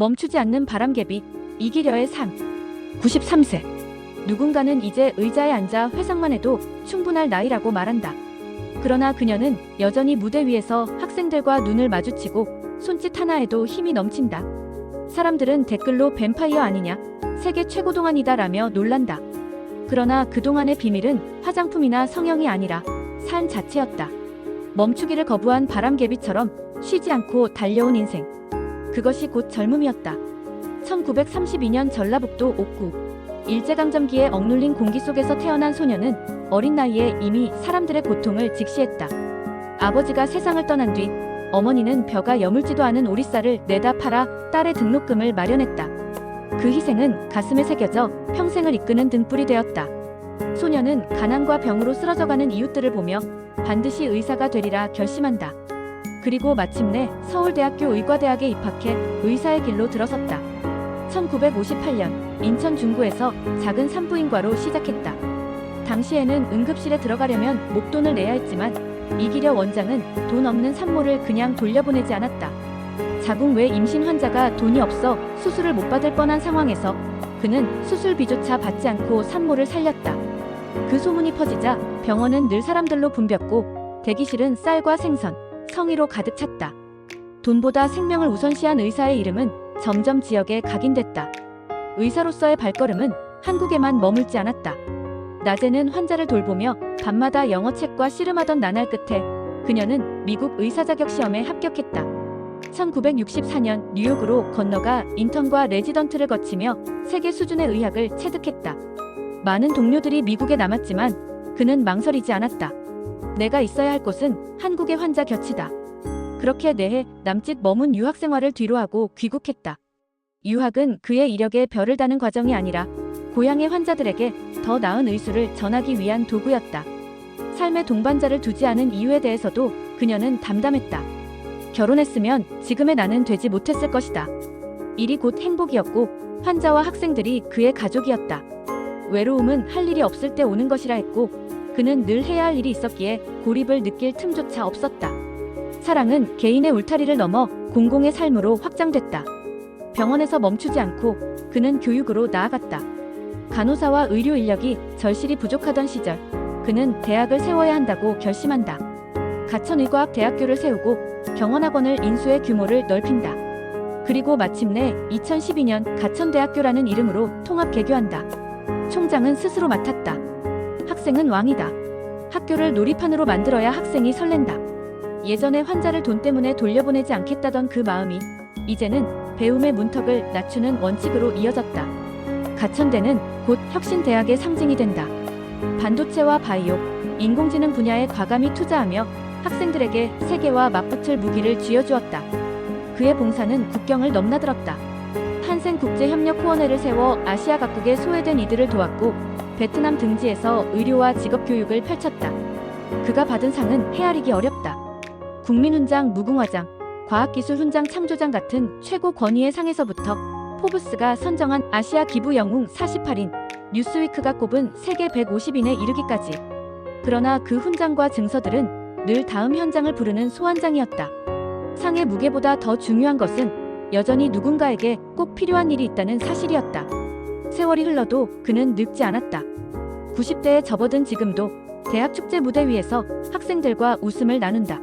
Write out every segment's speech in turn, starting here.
멈추지 않는 바람개비, 이기려의 삶. 93세. 누군가는 이제 의자에 앉아 회상만 해도 충분할 나이라고 말한다. 그러나 그녀는 여전히 무대 위에서 학생들과 눈을 마주치고 손짓 하나에도 힘이 넘친다. 사람들은 댓글로 뱀파이어 아니냐, 세계 최고 동안이다 라며 놀란다. 그러나 그동안의 비밀은 화장품이나 성형이 아니라 삶 자체였다. 멈추기를 거부한 바람개비처럼 쉬지 않고 달려온 인생. 그것이 곧 젊음이었다. 1932년 전라북도 옥구. 일제강점기에 억눌린 공기 속에서 태어난 소녀는 어린 나이에 이미 사람들의 고통을 직시했다. 아버지가 세상을 떠난 뒤 어머니는 벼가 여물지도 않은 오리쌀을 내다 팔아 딸의 등록금을 마련했다. 그 희생은 가슴에 새겨져 평생을 이끄는 등불이 되었다. 소녀는 가난과 병으로 쓰러져가는 이웃들을 보며 반드시 의사가 되리라 결심한다. 그리고 마침내 서울대학교 의과대학에 입학해 의사의 길로 들어섰다. 1958년 인천 중구에서 작은 산부인과로 시작했다. 당시에는 응급실에 들어가려면 목돈을 내야 했지만 이기려 원장은 돈 없는 산모를 그냥 돌려보내지 않았다. 자궁 외 임신 환자가 돈이 없어 수술을 못 받을 뻔한 상황에서 그는 수술비조차 받지 않고 산모를 살렸다. 그 소문이 퍼지자 병원은 늘 사람들로 붐볐고 대기실은 쌀과 생선, 성의로 가득 찼다. 돈보다 생명을 우선시한 의사의 이름은 점점 지역에 각인됐다. 의사로서의 발걸음은 한국에만 머물지 않았다. 낮에는 환자를 돌보며 밤마다 영어책과 씨름하던 나날 끝에 그녀는 미국 의사자격시험에 합격했다. 1964년 뉴욕으로 건너가 인턴과 레지던트를 거치며 세계 수준의 의학을 체득했다. 많은 동료들이 미국에 남았지만 그는 망설이지 않았다. 내가 있어야 할 곳은 한국의 환자 곁이다. 그렇게 4해 남짓 머문 유학 생활을 뒤로하고 귀국했다. 유학은 그의 이력에 별을 다는 과정이 아니라 고향의 환자들에게 더 나은 의술을 전하기 위한 도구였다. 삶의 동반자를 두지 않은 이유에 대해서도 그녀는 담담했다. 결혼했으면 지금의 나는 되지 못했을 것이다. 일이 곧 행복이었고 환자와 학생들이 그의 가족이었다. 외로움은 할 일이 없을 때 오는 것이라 했고 그는 늘 해야 할 일이 있었기에 고립을 느낄 틈조차 없었다. 사랑은 개인의 울타리를 넘어 공공의 삶으로 확장됐다. 병원에서 멈추지 않고 그는 교육으로 나아갔다. 간호사와 의료 인력이 절실히 부족하던 시절 그는 대학을 세워야 한다고 결심한다. 가천의과학대학교를 세우고 병원학원을 인수해 규모를 넓힌다. 그리고 마침내 2012년 가천대학교라는 이름으로 통합 개교한다. 총장은 스스로 맡았다. 학생은 왕이다. 학교를 놀이판으로 만들어야 학생이 설렌다. 예전에 환자를 돈 때문에 돌려보내지 않겠다던 그 마음이 이제는 배움의 문턱을 낮추는 원칙으로 이어졌다. 가천대는 곧 혁신대학의 상징이 된다. 반도체와 바이오, 인공지능 분야에 과감히 투자하며 학생들에게 세계와 맞붙을 무기를 쥐어주었다. 그의 봉사는 국경을 넘나들었다. 한생국제협력후원회를 세워 아시아 각국에 소외된 이들을 도왔고 베트남 등지에서 의료와 직업교육을 펼쳤다. 그가 받은 상은 헤아리기 어렵다. 국민훈장 무궁화장, 과학기술훈장 창조장 같은 최고 권위의 상에서부터 포브스가 선정한 아시아 기부 영웅 48인, 뉴스위크가 꼽은 세계 150인에 이르기까지. 그러나 그 훈장과 증서들은 늘 다음 현장을 부르는 소환장이었다. 상의 무게보다 더 중요한 것은 여전히 누군가에게 꼭 필요한 일이 있다는 사실이었다. 세월이 흘러도 그는 늙지 않았다. 90대에 접어든 지금도 대학 축제 무대 위에서 학생들과 웃음을 나눈다.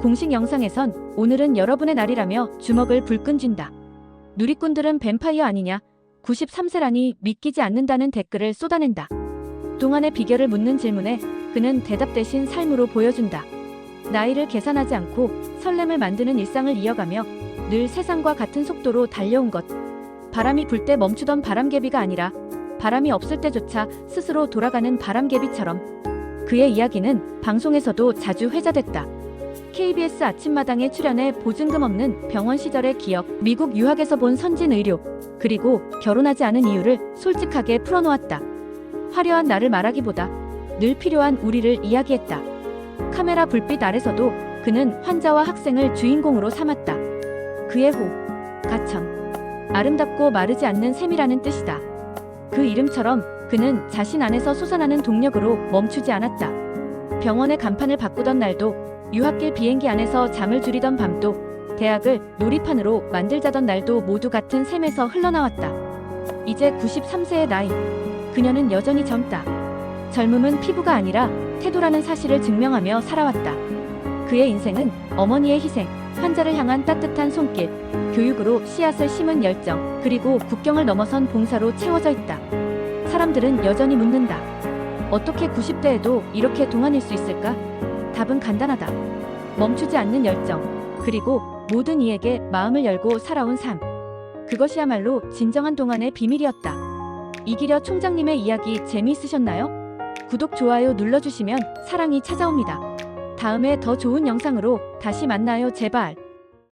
공식 영상에선 오늘은 여러분의 날이라며 주먹을 불끈 쥔다. 누리꾼들은 뱀파이어 아니냐, 93세라니 믿기지 않는다는 댓글을 쏟아낸다. 동안의 비결을 묻는 질문에 그는 대답 대신 삶으로 보여준다. 나이를 계산하지 않고 설렘을 만드는 일상을 이어가며 늘 세상과 같은 속도로 달려온 것. 바람이 불 때 멈추던 바람개비가 아니라 바람이 없을 때조차 스스로 돌아가는 바람개비처럼. 그의 이야기는 방송에서도 자주 회자됐다. KBS 아침마당에 출연해 보증금 없는 병원 시절의 기억, 미국 유학에서 본 선진 의료, 그리고 결혼하지 않은 이유를 솔직하게 풀어놓았다. 화려한 나를 말하기보다 늘 필요한 우리를 이야기했다. 카메라 불빛 아래서도 그는 환자와 학생을 주인공으로 삼았다. 그의 호, 가천. 아름답고 마르지 않는 샘이라는 뜻이다. 그 이름처럼 그는 자신 안에서 솟아나는 동력으로 멈추지 않았다. 병원의 간판을 바꾸던 날도, 유학길 비행기 안에서 잠을 줄이던 밤도, 대학을 놀이판으로 만들자던 날도 모두 같은 셈에서 흘러나왔다. 이제 93세의 나이. 그녀는 여전히 젊다. 젊음은 피부가 아니라 태도라는 사실을 증명하며 살아왔다. 그의 인생은 어머니의 희생, 환자를 향한 따뜻한 손길, 교육으로 씨앗을 심은 열정, 그리고 국경을 넘어선 봉사로 채워져 있다. 사람들은 여전히 묻는다. 어떻게 90대에도 이렇게 동안일 수 있을까? 답은 간단하다. 멈추지 않는 열정, 그리고 모든 이에게 마음을 열고 살아온 삶. 그것이야말로 진정한 동안의 비밀이었다. 이기려 총장님의 이야기 재미있으셨나요? 구독, 좋아요 눌러주시면 사랑이 찾아옵니다. 다음에 더 좋은 영상으로 다시 만나요, 제발.